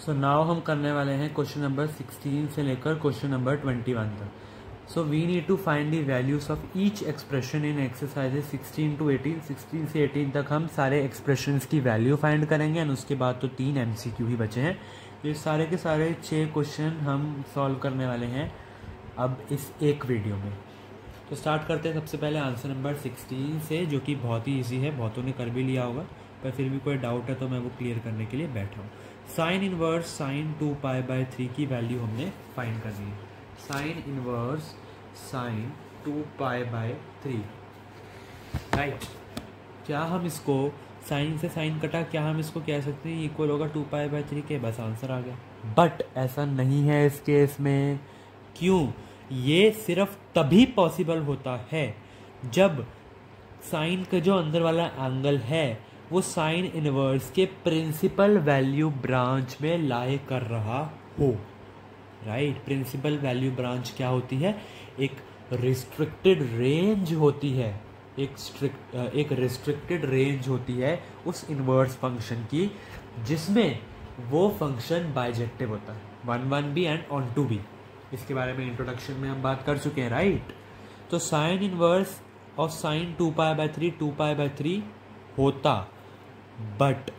So now हम करने वाले हैं क्वेश्चन नंबर 16 से लेकर क्वेश्चन नंबर 21 तक। So we need to find the values of each expression in exercises 16 to 18। 16 से 18 तक हम सारे एक्सप्रेशंस की वैल्यू फाइंड करेंगे एंड उसके बाद तो 3 MCQ ही बचे हैं। ये सारे के सारे 6 क्वेश्चन हम सॉल्व करने वाले हैं अब इस एक वीडियो में। तो स्टार्ट करते हैं सबसे पहले आंसर नंबर 16 से, जो कि बहुत ही ईजी है, बहुतों ने कर भी लिया होगा, पर फिर भी कोई डाउट है तो मैं वो क्लियर करने के लिए बैठा हूँ। साइन इनवर्स साइन 2π/3 की वैल्यू हमने फाइंड करनी है। Sine inverse sine 2π/3, right. क्या हम इसको साइन से साइन कटा, क्या हम इसको कह सकते हैं इक्वल होगा 2π/3 के? बस आंसर आ गया। बट ऐसा नहीं है इस केस में। क्यों? ये सिर्फ तभी पॉसिबल होता है जब साइन का जो अंदर वाला एंगल है वो साइन इनवर्स के प्रिंसिपल वैल्यू ब्रांच में लाई कर रहा हो, राइट। प्रिंसिपल वैल्यू ब्रांच क्या होती है? एक रिस्ट्रिक्टेड रेंज होती है, एक रिस्ट्रिक्टेड रेंज होती है उस इनवर्स फंक्शन की जिसमें वो फंक्शन बाइजेक्टिव होता है, 1 एंड ऑन टू बी। इसके बारे में इंट्रोडक्शन में हम बात कर चुके हैं, राइट। तो साइन इनवर्स ऑफ साइन 2π/3 होता, बट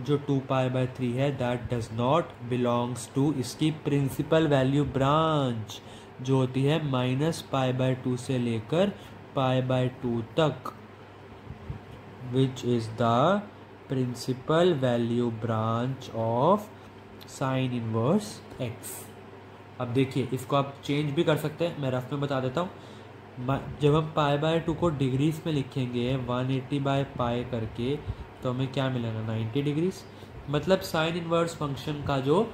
जो 2π/3 है that does not belongs to इसकी प्रिंसिपल वैल्यू ब्रांच, जो होती है -π/2 से लेकर π/2 तक, which is the principal value branch of sine inverse x। अब देखिए, इसको आप चेंज भी कर सकते हैं, मैं रफ में बता देता हूँ। जब हम π/2 को डिग्रीज में लिखेंगे 180/π करके, तो हमें क्या मिलेगा? 90 डिग्रीज। मतलब साइन इनवर्स फंक्शन का जो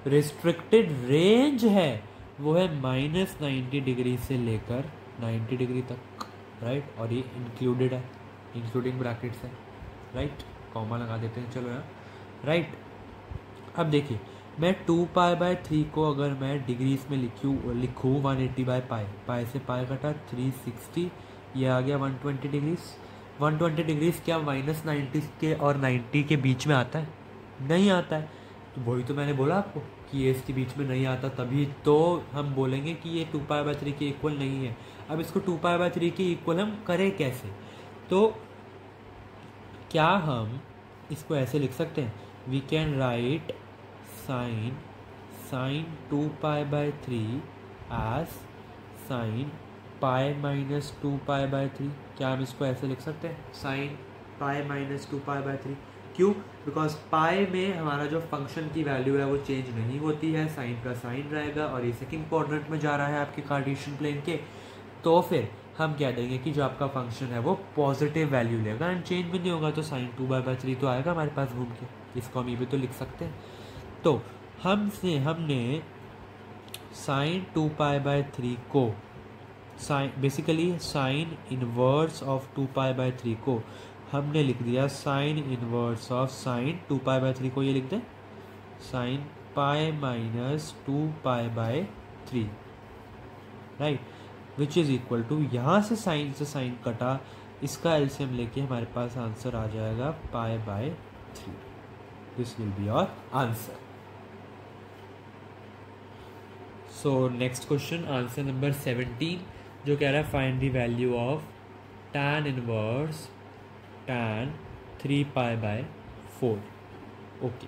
रिस्ट्रिक्टेड रेंज है वो है -90 डिग्री से लेकर 90 डिग्री तक, राइट। और ये इंक्लूडेड है, इंक्लूडिंग ब्रैकेट्स है, राइट। कॉमा लगा देते हैं, चलो यार, राइट। अब देखिए, मैं 2π/3 को अगर मैं डिग्रीज में लिखूँ 180/π, पाई से पाई कटा 360, ये आ गया 120 डिग्रीज। 120 डिग्रीज क्या -90 के और 90 के बीच में आता है? नहीं आता है। तो वही तो मैंने बोला आपको कि ये इसके बीच में नहीं आता, तभी तो हम बोलेंगे कि ये 2π/3 के इक्वल नहीं है। अब इसको 2π/3 के इक्वल हम करें कैसे? तो क्या हम इसको ऐसे लिख सकते हैं? We can write sine 2π/3 as sine π-2π/3। क्या हम इसको ऐसे लिख सकते हैं? साइन π-2π/3। क्यों? बिकॉज पाई में हमारा जो फंक्शन की वैल्यू है वो चेंज नहीं होती है, साइन का साइन रहेगा, और ये सेकंड क्वाड्रेंट में जा रहा है आपके कार्टेशियन प्लेन के। तो फिर हम कह देंगे कि जो आपका फंक्शन है वो पॉजिटिव वैल्यू लेगा एंड चेंज भी नहीं होगा, तो साइन 2π/3 तो आएगा हमारे पास घूम के। इसको हम ये भी तो लिख सकते हैं। तो हमने साइन 2π/3 को बेसिकली साइन इनवर्स ऑफ 2π/3 को हमने लिख दिया साइन इनवर्स ऑफ साइन 2π/3 को, ये लिख दें sine π-2π/3, right, which is equal to, यहाँ से साइन कटा, इसका एलसीएम लेके हमारे पास आंसर आ जाएगा π/3। This will be your answer. So next question, answer number 17, जो कह रहा है find the value of tan inverse tan 3π/4। Okay,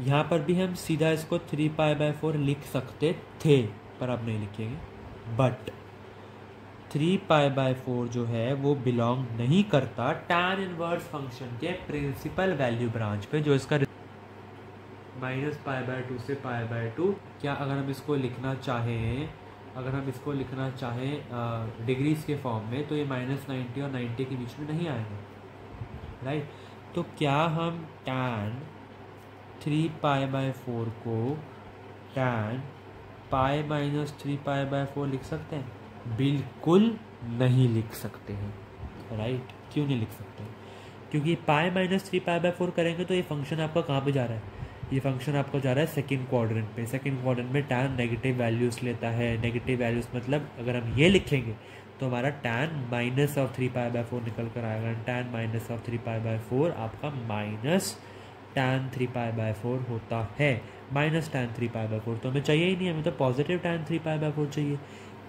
यहाँ पर भी हम सीधा इसको 3π/4 लिख सकते थे, पर अब नहीं लिखेंगे। बट 3π/4 जो है वो बिलोंग नहीं करता tan इनवर्स फंक्शन के प्रिंसिपल वैल्यू ब्रांच पे, जो इसका -π/2 से π/2। क्या अगर हम इसको लिखना चाहें डिग्रीज के फॉर्म में, तो ये -90 और 90 के बीच में नहीं आएगा, राइट। तो क्या हम tan 3π/4 को tan π-3π/4 लिख सकते हैं? बिल्कुल नहीं लिख सकते हैं, राइट। क्यों नहीं लिख सकते? क्योंकि π-3π/4 करेंगे तो ये फंक्शन आपका कहाँ पे जा रहा है? ये फंक्शन आपको जा रहा है सेकंड क्वाड्रेंट पे। सेकंड क्वाड्रेंट में tan नेगेटिव वैल्यूज लेता है। नेगेटिव वैल्यूज मतलब अगर हम ये लिखेंगे तो हमारा tan -3π/4 निकल कर आएगा। tan -3π/4 आपका tan 3π/4 होता है, माइनस tan 3π/4 तो हमें चाहिए ही नहीं, हमें तो पॉजिटिव tan 3π/4 चाहिए।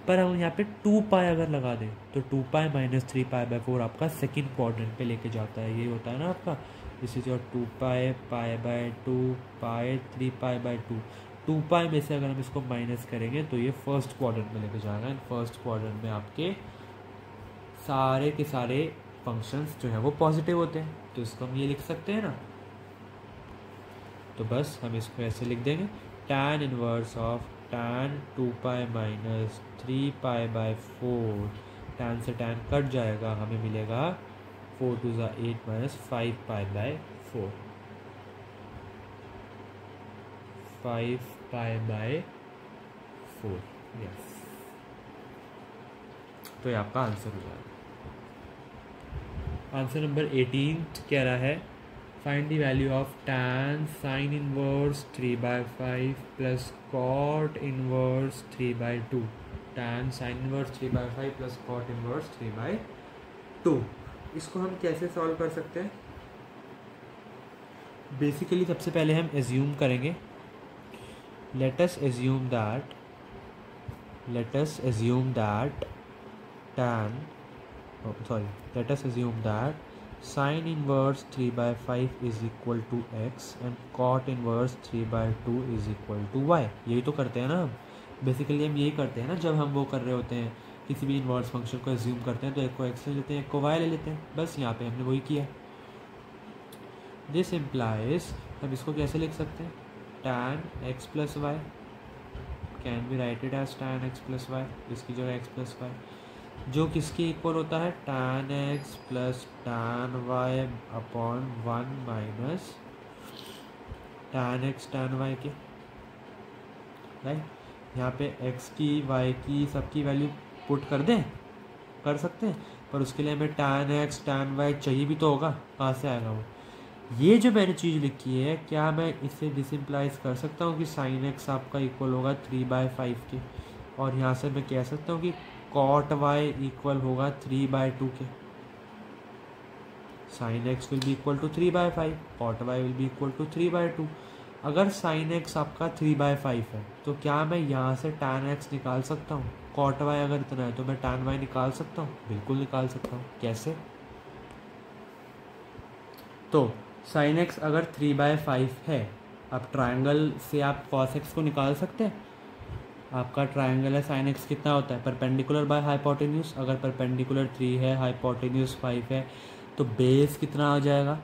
पर हम यहाँ पे 2π अगर लगा दें तो 2π - 3π/4 आपका सेकंड क्वाड्रेंट पे लेके जाता है, ये होता है ना आपका। इसी से 2π π/2 π 3π/2, 2π में से अगर हम इसको माइनस करेंगे तो ये फर्स्ट क्वाड्रेंट में लेके जाएगा। एंड फर्स्ट क्वाड्रेंट में आपके सारे के सारे फंक्शंस जो हैं वो पॉजिटिव होते हैं, तो इसको हम ये लिख सकते हैं ना। तो बस हम इसको ऐसे लिख देंगे, tan inverse of tan 2π - 3π/4, tan से tan कट जाएगा, हमें मिलेगा 4 2 8 - 5π/4, 5π/4, यस। तो ये आपका आंसर हो जाएगा। आंसर नंबर 18 कह रहा है find the value of tan sin inverse 3/5 plus cot inverse 3/2, tan sin inverse 3/5 plus cot inverse 3/2। इसको हम कैसे सॉल्व कर सकते हैं? बेसिकली सबसे पहले हम एज्यूम करेंगे, let us assume that sin inverse 3/5 is equal to x and cot inverse 3/2 is equal to y। यही तो करते हैं ना हम, बेसिकली हम यही करते हैं ना जब हम वो कर रहे होते हैं, किसी भी इन्वर्स फंक्शन को एज्यूम करते हैं तो एक को x ले लेते हैं, एक को y ले लेते हैं, बस यहाँ पे हमने वही किया। दिस इम्प्लाइज, हम इसको कैसे लिख सकते हैं, tan x plus y can be writed as tan x plus y, इसकी जगह x plus y, जो किसके इक्वल होता है, tan x plus tan y upon 1 minus tan x tan y के, राइट। यहाँ पे x की y की सबकी वैल्यू पुट कर दें, कर सकते हैं, पर उसके लिए हमें tan x tan y चाहिए भी तो होगा, कहाँ से आएगा वो। ये जो मैंने चीज़ लिखी है, क्या मैं इससे डिसिम्प्लाइज कर सकता हूँ कि sin x आपका इक्वल होगा 3/5 के, और यहाँ से मैं कह सकता हूँ कि cot y इक्वल होगा 3/2 के। sin x will be equal to 3/5, cot y will be equal to 3/2। अगर sin x आपका 3/5 है तो क्या मैं यहाँ से tan x निकाल सकता हूँ? cot y अगर इतना है तो मैं tan y निकाल सकता हूँ, बिल्कुल निकाल सकता हूँ। कैसे? तो sin x अगर 3/5 है, अब ट्रायंगल से आप cos x को निकाल सकते हैं। आपका ट्रायंगल है, sin x कितना होता है, परपेंडिकुलर बाय हाइपोटेन्यूज। अगर परपेंडिकुलर 3 है, हाइपोटेन्यूज 5 है, तो बेस कितना आ जाएगा,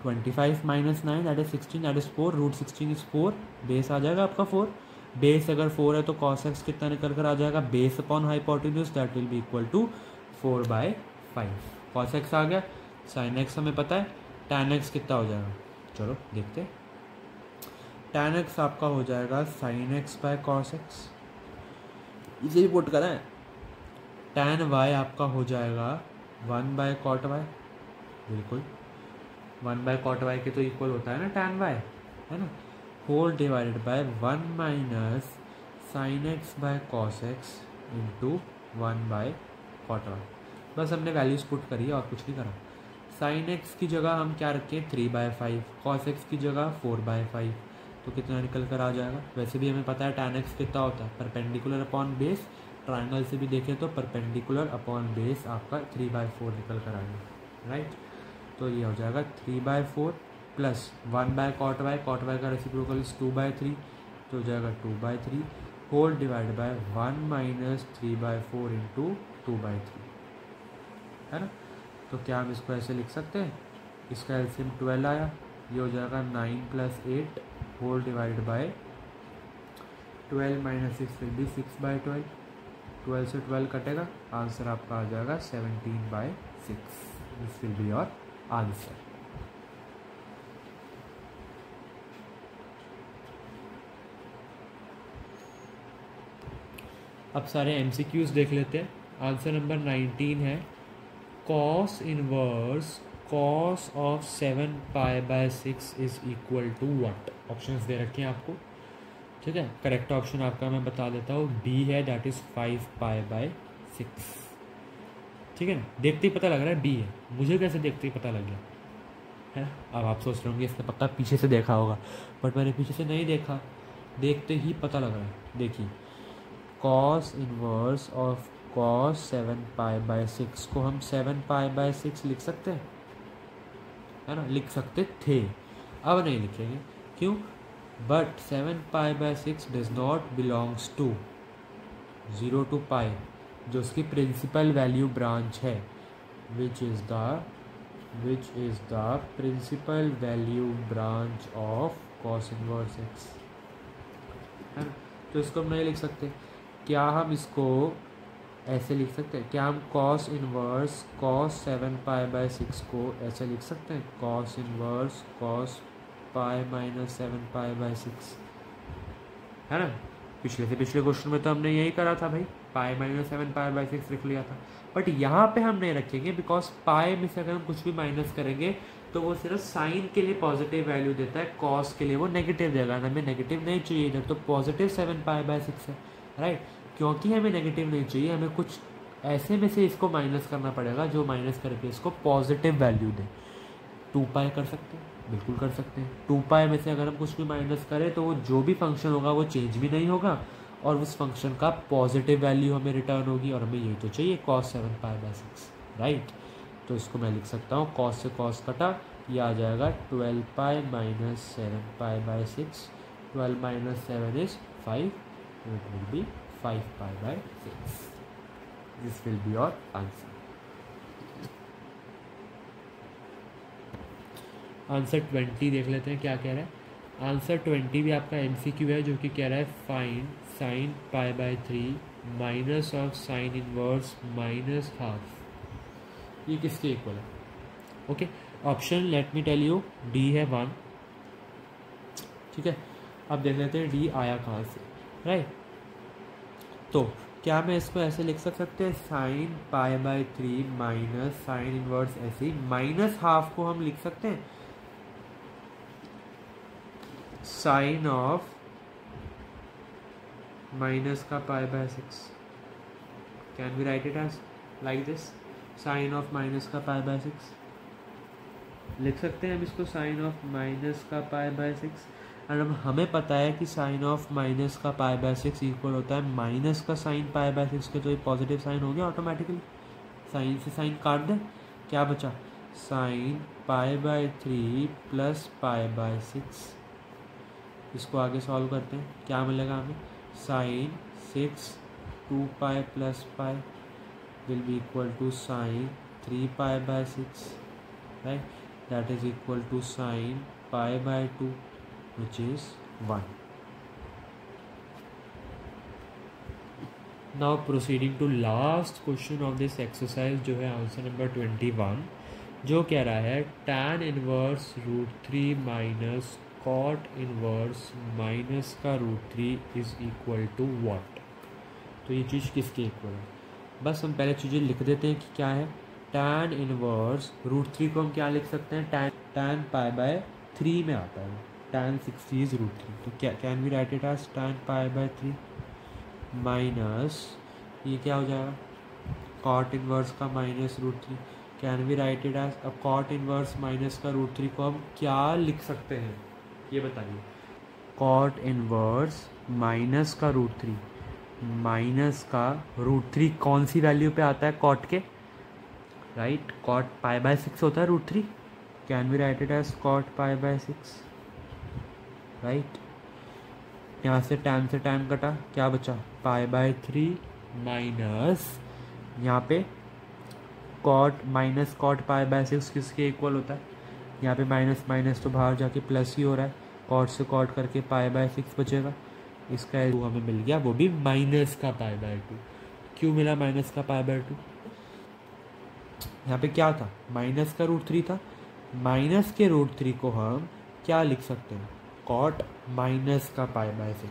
25 - 9 that is 16, that is 4, root 16 is 4, base आ जाएगा आपका 4। बेस अगर 4 है तो cos x कितना निकल कर आ जाएगा, base upon hypotenuse that will be equal to 4/5। cos x आ गया, sin x हमें पता है, tan x कितना हो जाएगा, चलो देखते हैं। tan x आपका हो जाएगा sin x by cos x, इसे भी पुट करें। tan y आपका हो जाएगा 1/cot y, बिल्कुल 1/cot y के तो इक्वल होता है ना tan y, है ना, whole divided by 1 minus sin x by cos x into 1/cot y। बस हमने वैल्यूज पुट करी और कुछ नहीं करा। sin x की जगह हम क्या रखें, 3/5, cos x की जगह 4/5, तो कितना निकल कर आ जाएगा। वैसे भी हमें पता है tan x कितना होता है, परपेंडिकुलर अपॉन बेस, ट्रायंगल से भी देखें तो परपेंडिकुलर अपॉन बेस आपका 3/4 निकल कर आएगा, राइट। तो ये हो जाएगा 3/4 plus 1/cot y, cot y का रेसिप्रोकल 2/3, तो हो जाएगा 2/3 whole divide by 1 minus 3/4 into 2/3, है ना। तो क्या हम इसको ऐसे लिख सकते हैं, इसका एलसीएम 12 आया, ये हो जाएगा 9 + 8 whole divide by 12 - 6 will be 6/12, 12 से 12 कटेगा, आंसर आपका आ जाएगा 17/6। This will be your answer. अब सारे MCQs देख लेते हैं। आंसर नंबर 19 है cos inverse cos of 7π/6 is equal to what. Options दे रखे हैं आपको, ठीक है। करेक्ट ऑप्शन आपका मैं बता देता हूँ, बी है, दैट इज 5π/6, ठीक है ना। देखते ही पता लग रहा है बी है, मुझे कैसे देखते ही पता लग गया, है ना। अब आप सोच रहे होंगे इसने पक्का पीछे से देखा होगा, बट मैंने पीछे से नहीं देखा, देखते ही पता लग रहा है। देखिए कॉस इनवर्स ऑफ कॉस 7π/6 को हम 7π/6 लिख सकते हैं, है ना, लिख सकते थे, अब नहीं लिखेंगे। क्यों? But 7π/6 does not belongs to 0 to π, जो उसकी प्रिंसिपल वैल्यू ब्रांच है, which is the principal value branch of cos inverse x, है ना। तो इसको हम नहीं लिख सकते। क्या हम इसको ऐसे लिख सकते हैं? क्या हम कॉस इनवर्स कॉस 7π/6 को ऐसे लिख सकते हैं? कॉस इनवर्स कॉस π - 7π/6, है ना। पिछले क्वेश्चन में तो हमने यही करा था भाई, पाई - 7π/6 लिख लिया था। बट यहाँ पे हम नहीं रखेंगे, बिकॉज पाई में से अगर हम कुछ भी माइनस करेंगे तो वो सिर्फ साइन के लिए पॉजिटिव वैल्यू देता है, कॉस के लिए वो नेगेटिव देगा। हमें नेगेटिव नहीं चाहिए इधर, तो पॉजिटिव 7π/6 है, राइट। क्योंकि हमें नेगेटिव नहीं चाहिए, हमें कुछ ऐसे में से इसको माइनस करना पड़ेगा जो माइनस करके इसको पॉजिटिव वैल्यू दे। 2π कर सकते हैं, बिल्कुल कर सकते हैं। 2π में से अगर हम कुछ भी माइनस करें तो वो जो भी फंक्शन होगा वो चेंज भी नहीं होगा, और उस फंक्शन का पॉजिटिव वैल्यू हमें रिटर्न होगी, और हमें यही तो चाहिए, cos 7π/6, राइट। तो इसको मैं लिख सकता हूँ, cos से cos कटा, ये आ जाएगा 12π - 7π/6, 12 - 7 is 5, so it will be 5π/6. This will be your answer. Answer 20 देख लेते हैं क्या कह रहा है। आंसर 20 भी आपका MCQ है, जो कि कह रहा है find sin π/3 minus of sine inverse -½ ये किसके इक्वल है? ओके, option let me tell you, D है 1, ठीक है। अब देख लेते हैं डी आया कहाँ से, राइट। तो क्या मैं इसको ऐसे लिख सकते हैं, साइन π/3 माइनस साइन इनवर्स ऐसे, -½ को हम लिख सकते हैं साइन ऑफ माइनस का π/6, can we write it as like this, sine of minus का π/6 लिख सकते हैं हम इसको, साइन ऑफ माइनस का π/6। और अब हमें पता है कि साइन ऑफ माइनस का π/6 इक्वल होता है माइनस का साइन π/6 के, तो ये पॉजिटिव साइन हो गया ऑटोमेटिकली। साइन से साइन काट दें, क्या बचा, साइन π/3 प्लस π/6। इसको आगे सॉल्व करते हैं, क्या मिलेगा हमें, sine 6 2π plus π will be equal to sine 3π/6, right, that is equal to sine π/2 which is 1. Now proceeding to last question of this exercise, जो है आंसर नंबर 21, जो कह रहा है tan inverse √3 minus cot inverse minus का √3 is equal to what. तो ये चीज़ किसके इक्वल है? बस हम पहले चीज़ें लिख देते हैं कि क्या है। tan इनवर्स √3 को हम क्या लिख सकते हैं, tan π/3 में आता है, tan 60 is √3, तो क्या can we write it as tan π/3 minus ये क्या हो जाएगा, कॉट इनवर्स का minus √3, can we write it as. अब कॉट इनवर्स माइनस का √3 को हम क्या लिख सकते हैं, ये बताइए। कॉट इनवर्स माइनस का √3, माइनस का √3 कौन सी वैल्यू पे आता है कॉट के, राइट, कॉट π/6 होता है √3, can we write it as cot π/6, right. यहाँ से tan कटा, क्या बचा, π/3 माइनस यहाँ पे कॉट माइनस कॉट π/6 किसके इक्वल होता है, यहाँ पे माइनस माइनस तो बाहर जाके प्लस ही हो रहा है, कॉट से कॉट करके π/6 बचेगा, इसका हमें मिल गया, वो भी माइनस का π/2। क्यों मिला माइनस का π/2, यहाँ पे क्या था, माइनस का √3 था, माइनस के √3 को हम क्या लिख सकते हैं, कॉट माइनस का π/6,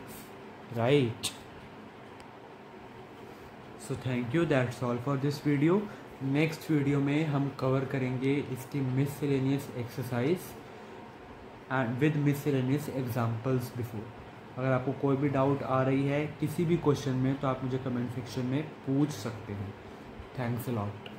right. So thank you, that's all for this video. Next video में हम कवर करेंगे इसकी miscellaneous exercise and with miscellaneous examples before. अगर आपको कोई भी डाउट आ रही है किसी भी क्वेश्चन में तो आप मुझे कमेंट सेक्शन में पूछ सकते हैं। Thanks a lot.